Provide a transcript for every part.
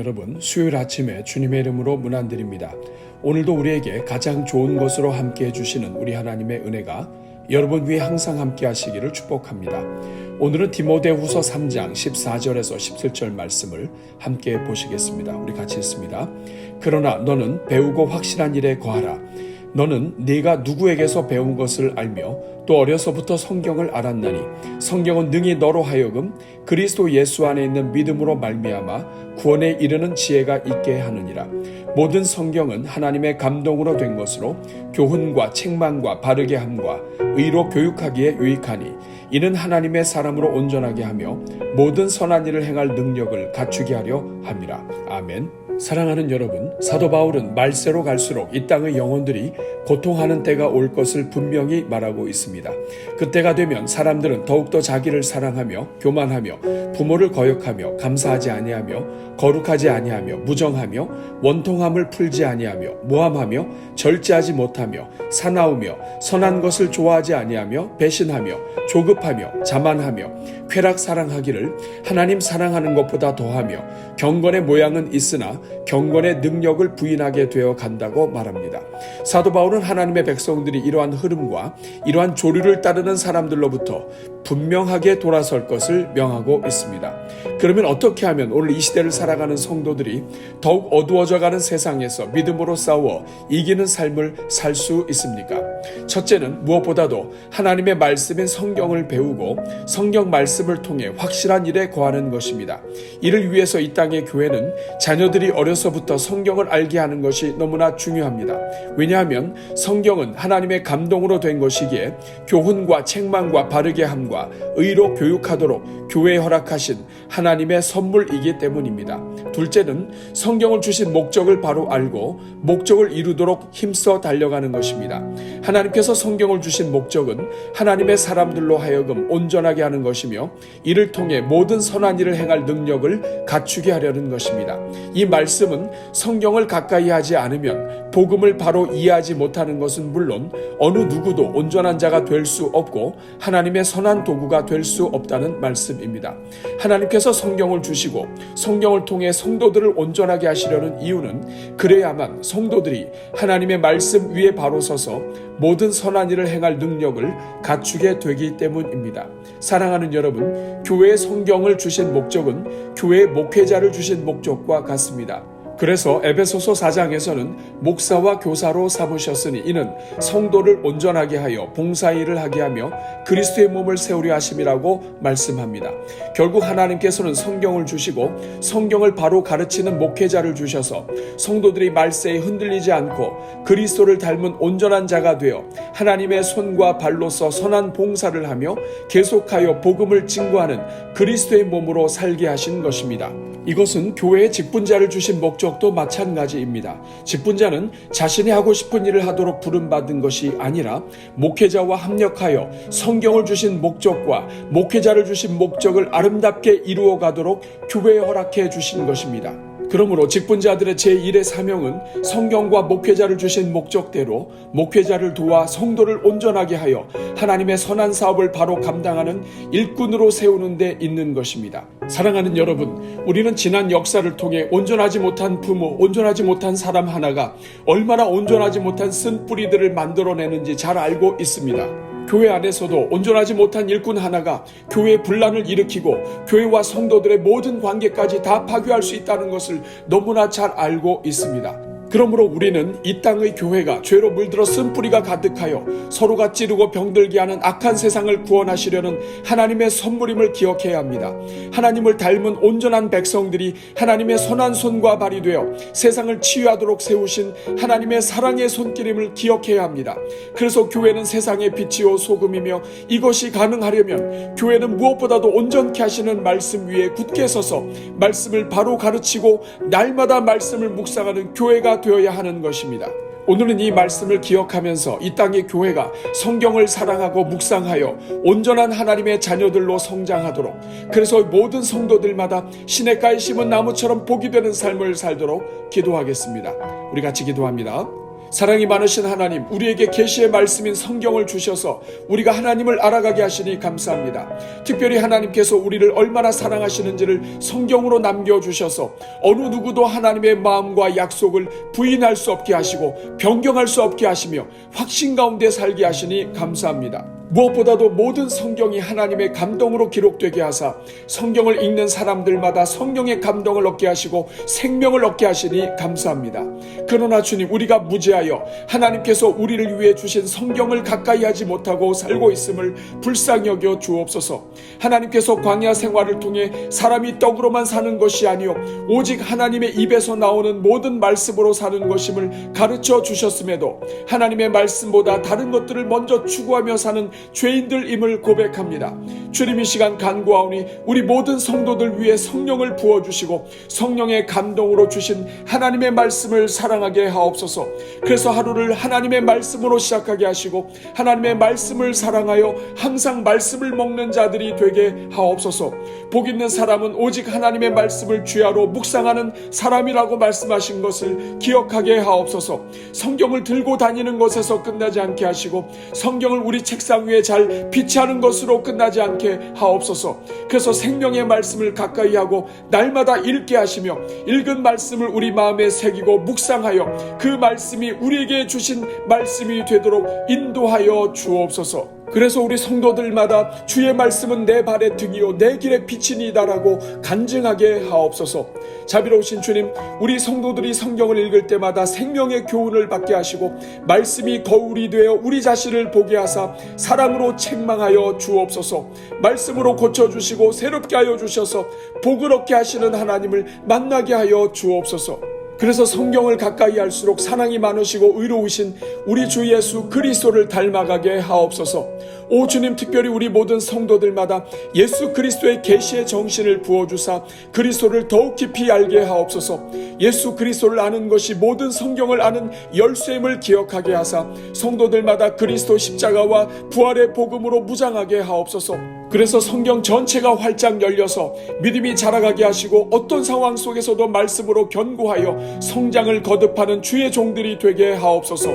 여러분, 수요일 아침에 주님의 이름으로 문안드립니다. 오늘도 우리에게 가장 좋은 것으로 함께해 주시는 우리 하나님의 은혜가 여러분 위에 항상 함께 하시기를 축복합니다. 오늘은 디모데후서 3장 14절에서 17절 말씀을 함께 보시겠습니다. 우리 같이 읽습니다. 그러나 너는 배우고 확실한 일에 거하라. 너는 네가 누구에게서 배운 것을 알며 또 어려서부터 성경을 알았나니 성경은 능히 너로 하여금 그리스도 예수 안에 있는 믿음으로 말미암아 구원에 이르는 지혜가 있게 하느니라. 모든 성경은 하나님의 감동으로 된 것으로 교훈과 책망과 바르게 함과 의로 교육하기에 유익하니 이는 하나님의 사람으로 온전하게 하며 모든 선한 일을 행할 능력을 갖추게 하려 함이라. 아멘. 사랑하는 여러분, 사도 바울은 말세로 갈수록 이 땅의 영혼들이 고통하는 때가 올 것을 분명히 말하고 있습니다. 그때가 되면 사람들은 더욱더 자기를 사랑하며 교만하며 부모를 거역하며 감사하지 아니하며 거룩하지 아니하며 무정하며 원통함을 풀지 아니하며 모함하며 절제하지 못하며 사나우며 선한 것을 좋아하지 아니하며 배신하며 조급하며 자만하며 쾌락 사랑하기를 하나님 사랑하는 것보다 더하며 경건의 모양은 있으나 경건의 능력을 부인하게 되어 간다고 말합니다. 사도 바울은 하나님의 백성들이 이러한 흐름과 이러한 조류를 따르는 사람들로부터 분명하게 돌아설 것을 명하고 있습니다. 그러면 어떻게 하면 오늘 이 시대를 살아가는 성도들이 더욱 어두워져가는 세상에서 믿음으로 싸워 이기는 삶을 살 수 있습니까? 첫째는 무엇보다도 하나님의 말씀인 성경을 배우고 성경 말씀을 통해 확실한 일에 거하는 것입니다. 이를 위해서 이 땅의 교회는 자녀들이 어려서부터 성경을 알게 하는 것이 너무나 중요합니다. 왜냐하면 성경은 하나님의 감동으로 된 것이기에 교훈과 책망과 바르게 함과 의로 교육하도록 교회에 허락하신 하나님의 선물이기 때문입니다. 둘째는 성경을 주신 목적을 바로 알고 목적을 이루도록 힘써 달려가는 것입니다. 하나님께서 성경을 주신 목적은 하나님의 사람들로 하여금 온전하게 하는 것이며 이를 통해 모든 선한 일을 행할 능력을 갖추게 하려는 것입니다. 이 말씀은 성경을 가까이 하지 않으면 복음을 바로 이해하지 못하는 것은 물론 어느 누구도 온전한 자가 될 수 없고 하나님의 선한 도구가 될 수 없다는 말씀입니다. 하나님께서 성경을 주시고 성경을 통해 성도들을 온전하게 하시려는 이유는 그래야만 성도들이 하나님의 말씀 위에 바로 서서 모든 선한 일을 행할 능력을 갖추게 되기 때문입니다. 사랑하는 여러분, 교회에 성경을 주신 목적은 교회의 목회자를 주신 목적과 같습니다. 그래서 에베소서 4장에서는 목사와 교사로 삼으셨으니 이는 성도를 온전하게 하여 봉사일을 하게 하며 그리스도의 몸을 세우려 하심이라고 말씀합니다. 결국 하나님께서는 성경을 주시고 성경을 바로 가르치는 목회자를 주셔서 성도들이 말세에 흔들리지 않고 그리스도를 닮은 온전한 자가 되어 하나님의 손과 발로서 선한 봉사를 하며 계속하여 복음을 증거하는 그리스도의 몸으로 살게 하신 것입니다. 이것은 교회의 직분자를 주신 목적도 마찬가지입니다. 직분자는 자신이 하고 싶은 일을 하도록 부름받은 것이 아니라 목회자와 합력하여 성경을 주신 목적과 목회자를 주신 목적을 아름답게 이루어 가도록 교회에 허락해 주신 것입니다. 그러므로 직분자들의 제1의 사명은 성경과 목회자를 주신 목적대로 목회자를 도와 성도를 온전하게 하여 하나님의 선한 사업을 바로 감당하는 일꾼으로 세우는 데 있는 것입니다. 사랑하는 여러분, 우리는 지난 역사를 통해 온전하지 못한 부모, 온전하지 못한 사람 하나가 얼마나 온전하지 못한 쓴뿌리들을 만들어내는지 잘 알고 있습니다. 교회 안에서도 온전하지 못한 일꾼 하나가 교회의 분란을 일으키고 교회와 성도들의 모든 관계까지 다 파괴할 수 있다는 것을 너무나 잘 알고 있습니다. 그러므로 우리는 이 땅의 교회가 죄로 물들어 쓴뿌리가 가득하여 서로가 찌르고 병들게 하는 악한 세상을 구원하시려는 하나님의 선물임을 기억해야 합니다. 하나님을 닮은 온전한 백성들이 하나님의 선한 손과 발이 되어 세상을 치유하도록 세우신 하나님의 사랑의 손길임을 기억해야 합니다. 그래서 교회는 세상의 빛이요 소금이며 이것이 가능하려면 교회는 무엇보다도 온전케 하시는 말씀 위에 굳게 서서 말씀을 바로 가르치고 날마다 말씀을 묵상하는 교회가 되어야 하는 것입니다. 오늘은 이 말씀을 기억하면서 이 땅의 교회가 성경을 사랑하고 묵상하여 온전한 하나님의 자녀들로 성장하도록, 그래서 모든 성도들마다 시냇가에 심은 나무처럼 복이 되는 삶을 살도록 기도하겠습니다. 우리 같이 기도합니다. 사랑이 많으신 하나님, 우리에게 계시의 말씀인 성경을 주셔서 우리가 하나님을 알아가게 하시니 감사합니다. 특별히 하나님께서 우리를 얼마나 사랑하시는지를 성경으로 남겨주셔서 어느 누구도 하나님의 마음과 약속을 부인할 수 없게 하시고 변경할 수 없게 하시며 확신 가운데 살게 하시니 감사합니다. 무엇보다도 모든 성경이 하나님의 감동으로 기록되게 하사 성경을 읽는 사람들마다 성령의 감동을 얻게 하시고 생명을 얻게 하시니 감사합니다. 그러나 주님, 우리가 무지하여 하나님께서 우리를 위해 주신 성경을 가까이 하지 못하고 살고 있음을 불쌍히 여겨 주옵소서. 하나님께서 광야 생활을 통해 사람이 떡으로만 사는 것이 아니요 오직 하나님의 입에서 나오는 모든 말씀으로 사는 것임을 가르쳐 주셨음에도 하나님의 말씀보다 다른 것들을 먼저 추구하며 사는 죄인들임을 고백합니다. 주님, 이 시간 간구하오니 우리 모든 성도들 위해 성령을 부어주시고 성령의 감동으로 주신 하나님의 말씀을 사랑하게 하옵소서. 그래서 하루를 하나님의 말씀으로 시작하게 하시고 하나님의 말씀을 사랑하여 항상 말씀을 먹는 자들이 되게 하옵소서. 복 있는 사람은 오직 하나님의 말씀을 주야로 묵상하는 사람이라고 말씀하신 것을 기억하게 하옵소서. 성경을 들고 다니는 것에서 끝나지 않게 하시고 성경을 우리 책상 위에 잘 비치하는 것으로 끝나지 않게 하옵소서. 그래서 생명의 말씀을 가까이 하고 날마다 읽게 하시며 읽은 말씀을 우리 마음에 새기고 묵상하여 그 말씀이 우리에게 주신 말씀이 되도록 인도하여 주옵소서. 그래서 우리 성도들마다 주의 말씀은 내 발의 등이요 내 길의 빛이니다라고 간증하게 하옵소서. 자비로우신 주님, 우리 성도들이 성경을 읽을 때마다 생명의 교훈을 받게 하시고 말씀이 거울이 되어 우리 자신을 보게 하사 사랑으로 책망하여 주옵소서. 말씀으로 고쳐주시고 새롭게 하여 주셔서 복을 얻게 하시는 하나님을 만나게 하여 주옵소서. 그래서 성경을 가까이 할수록 사랑이 많으시고 의로우신 우리 주 예수 그리스도를 닮아가게 하옵소서. 오 주님, 특별히 우리 모든 성도들마다 예수 그리스도의 계시의 정신을 부어주사 그리스도를 더욱 깊이 알게 하옵소서. 예수 그리스도를 아는 것이 모든 성경을 아는 열쇠임을 기억하게 하사 성도들마다 그리스도 십자가와 부활의 복음으로 무장하게 하옵소서. 그래서 성경 전체가 활짝 열려서 믿음이 자라가게 하시고 어떤 상황 속에서도 말씀으로 견고하여 성장을 거듭하는 주의 종들이 되게 하옵소서.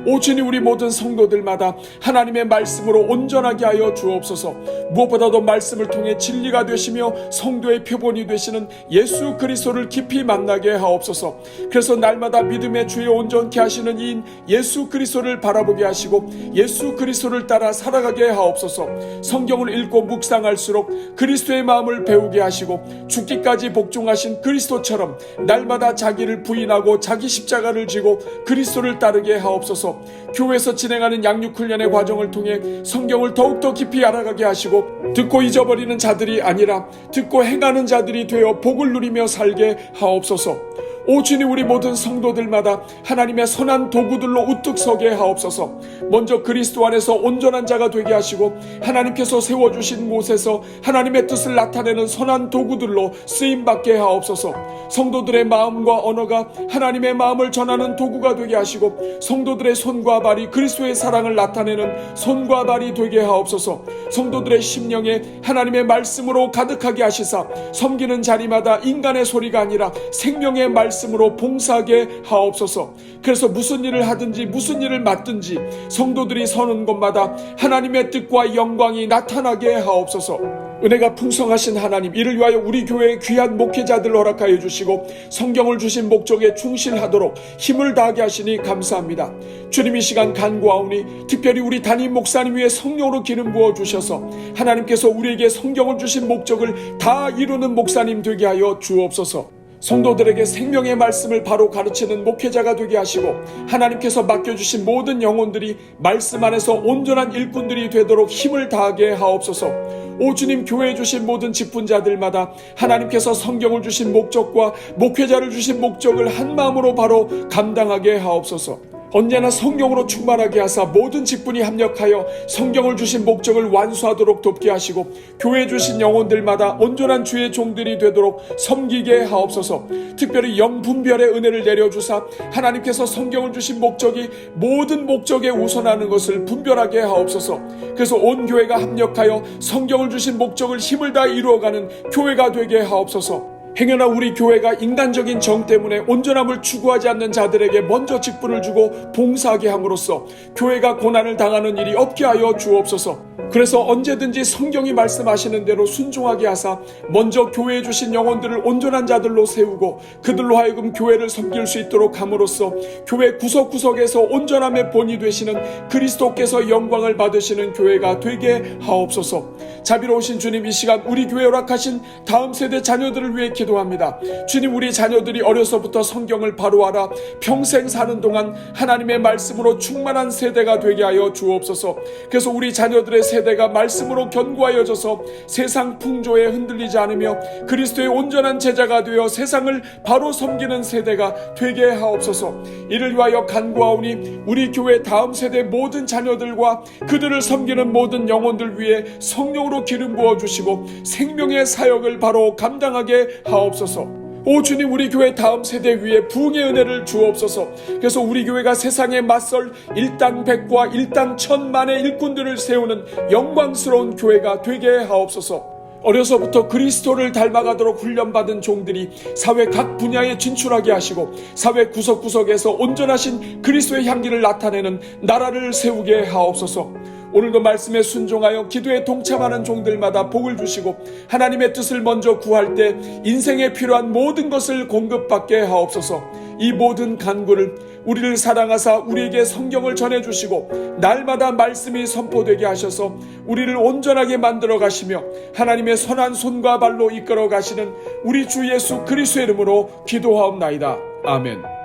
오 주님, 우리 모든 성도들마다 하나님의 말씀으로 온전하게 하여 주옵소서. 무엇보다도 말씀을 통해 진리가 되시며 성도의 표본이 되시는 예수 그리스도를 깊이 만나게 하옵소서. 그래서 날마다 믿음의 주에 온전케 하시는 이인 예수 그리스도를 바라보게 하시고 예수 그리스도를 따라 살아가게 하옵소서. 성경을 읽고 묵상할수록 그리스도의 마음을 배우게 하시고 죽기까지 복종하신 그리스도처럼 날마다 자기를 부인하고 자기 십자가를 지고 그리스도를 따르게 하옵소서. 교회에서 진행하는 양육훈련의 과정을 통해 성경을 더욱더 깊이 알아가게 하시고 듣고 잊어버리는 자들이 아니라 듣고 행하는 자들이 되어 복을 누리며 살게 하옵소서. 오 주님, 우리 모든 성도들마다 하나님의 선한 도구들로 우뚝 서게 하옵소서. 먼저 그리스도 안에서 온전한 자가 되게 하시고 하나님께서 세워주신 곳에서 하나님의 뜻을 나타내는 선한 도구들로 쓰임받게 하옵소서. 성도들의 마음과 언어가 하나님의 마음을 전하는 도구가 되게 하시고 성도들의 손과 발이 그리스도의 사랑을 나타내는 손과 발이 되게 하옵소서. 성도들의 심령에 하나님의 말씀으로 가득하게 하시사 섬기는 자리마다 인간의 소리가 아니라 생명의 말씀으로 봉사하게 하옵소서. 그래서 무슨 일을 하든지 무슨 일을 맡든지 성도들이 서는 곳마다 하나님의 뜻과 영광이 나타나게 하옵소서. 은혜가 풍성하신 하나님, 이를 위하여 우리 교회의 귀한 목회자들 허락하여 주시고 성경을 주신 목적에 충실하도록 힘을 다하게 하시니 감사합니다. 주님, 이 시간 간구하오니 특별히 우리 담임 목사님 위에 성령으로 기름 부어 주셔서 하나님께서 우리에게 성경을 주신 목적을 다 이루는 목사님 되게 하여 주옵소서. 성도들에게 생명의 말씀을 바로 가르치는 목회자가 되게 하시고 하나님께서 맡겨주신 모든 영혼들이 말씀 안에서 온전한 일꾼들이 되도록 힘을 다하게 하옵소서. 오 주님, 교회에 주신 모든 직분자들마다 하나님께서 성경을 주신 목적과 목회자를 주신 목적을 한 마음으로 바로 감당하게 하옵소서. 언제나 성경으로 충만하게 하사 모든 직분이 합력하여 성경을 주신 목적을 완수하도록 돕게 하시고 교회에 주신 영혼들마다 온전한 주의 종들이 되도록 섬기게 하옵소서. 특별히 영분별의 은혜를 내려주사 하나님께서 성경을 주신 목적이 모든 목적에 우선하는 것을 분별하게 하옵소서. 그래서 온 교회가 합력하여 성경을 주신 목적을 힘을 다해 이루어가는 교회가 되게 하옵소서. 행여나 우리 교회가 인간적인 정 때문에 온전함을 추구하지 않는 자들에게 먼저 직분을 주고 봉사하게 함으로써 교회가 고난을 당하는 일이 없게 하여 주옵소서. 그래서 언제든지 성경이 말씀하시는 대로 순종하게 하사 먼저 교회에 주신 영혼들을 온전한 자들로 세우고 그들로 하여금 교회를 섬길 수 있도록 함으로써 교회 구석구석에서 온전함의 본이 되시는 그리스도께서 영광을 받으시는 교회가 되게 하옵소서. 자비로우신 주님, 이 시간 우리 교회 허락하신 다음 세대 자녀들을 위해 기도합니다. 주님, 우리 자녀들이 어려서부터 성경을 바로 알아 평생 사는 동안 하나님의 말씀으로 충만한 세대가 되게 하여 주옵소서. 그래서 우리 자녀들의 세대가 말씀으로 견고하여져서 세상 풍조에 흔들리지 않으며 그리스도의 온전한 제자가 되어 세상을 바로 섬기는 세대가 되게 하옵소서. 이를 위하여 간구하오니 우리 교회 다음 세대 모든 자녀들과 그들을 섬기는 모든 영혼들 위해 성령으로 기름 부어주시고 생명의 사역을 바로 감당하게 하옵소서. 오 주님, 우리 교회 다음 세대 위에 부흥의 은혜를 주옵소서. 그래서 우리 교회가 세상에 맞설 일당 백과 일당 천만의 일꾼들을 세우는 영광스러운 교회가 되게 하옵소서. 어려서부터 그리스도를 닮아가도록 훈련받은 종들이 사회 각 분야에 진출하게 하시고 사회 구석구석에서 온전하신 그리스도의 향기를 나타내는 나라를 세우게 하옵소서. 오늘도 말씀에 순종하여 기도에 동참하는 종들마다 복을 주시고 하나님의 뜻을 먼저 구할 때 인생에 필요한 모든 것을 공급받게 하옵소서. 이 모든 간구를 우리를 사랑하사 우리에게 성경을 전해주시고 날마다 말씀이 선포되게 하셔서 우리를 온전하게 만들어 가시며 하나님의 선한 손과 발로 이끌어 가시는 우리 주 예수 그리스도의 이름으로 기도하옵나이다. 아멘.